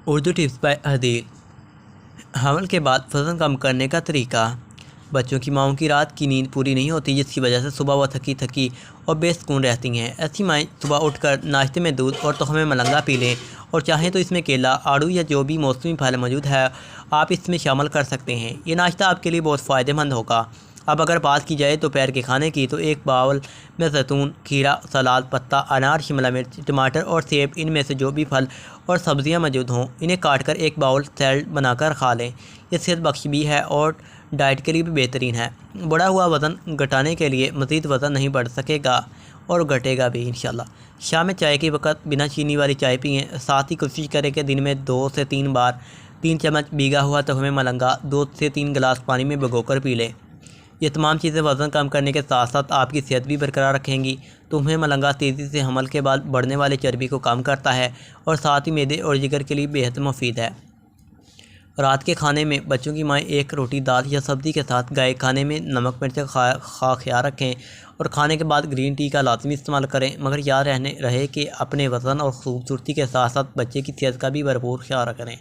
Urdu tips by Adeel. हमल के बाद वज़न कम करने का तरीका। बच्चों की माँओं की रात की नींद पूरी नहीं होती, जिसकी वजह से सुबह वह थकी थकी और बेसुकून रहती हैं। ऐसी माएँ सुबह उठकर नाश्ते में दूध और तोहमे मलंगा पी लें, और चाहें तो इसमें केला, आड़ू या जो भी मौसमी फल मौजूद है आप इसमें शामिल कर सकते हैं। ये नाश्ता आपके लिए बहुत फ़ायदेमंद होगा। अब अगर बात की जाए दोपहर के खाने की, तो एक बाउल में जैतून, खीरा, सलाद पत्ता, अनार, शिमला मिर्च, टमाटर और सेब, इनमें से जो भी फल और सब्जियां मौजूद हों, इन्हें काटकर एक बाउल सैलड बनाकर खा लें। ये सेहत बख्श भी है और डाइट के लिए भी बेहतरीन है। बढ़ा हुआ वज़न घटाने के लिए मज़ीद वज़न नहीं बढ़ सकेगा और घटेगा भी इंशाल्लाह। शाम में चाय के वक्त बिना चीनी वाली चाय पिएँ। साथ ही कोशिश करें कि दिन में 2 से 3 बार 3 चम्मच भीगा हुआ तोहमे मलंगा 2 से 3 गिलास पानी में भिगोकर पी लें। ये तमाम चीज़ें वज़न कम करने के साथ साथ आपकी सेहत भी बरकरार रखेंगी। तुम्हें मलंगा तेज़ी से हमल के बाद बढ़ने वाले चर्बी को कम करता है और साथ ही मैदे और जिगर के लिए बेहद मुफीद है। रात के खाने में बच्चों की माएँ एक रोटी, दाल या सब्ज़ी के साथ गाय खाने में नमक मिर्च का ख्याल रखें और खाने के बाद ग्रीन टी का लाजमी इस्तेमाल करें। मगर याद रहे कि अपने वज़न और खूबसूरती के साथ साथ बच्चे की सेहत का भी भरपूर ख्याल करें।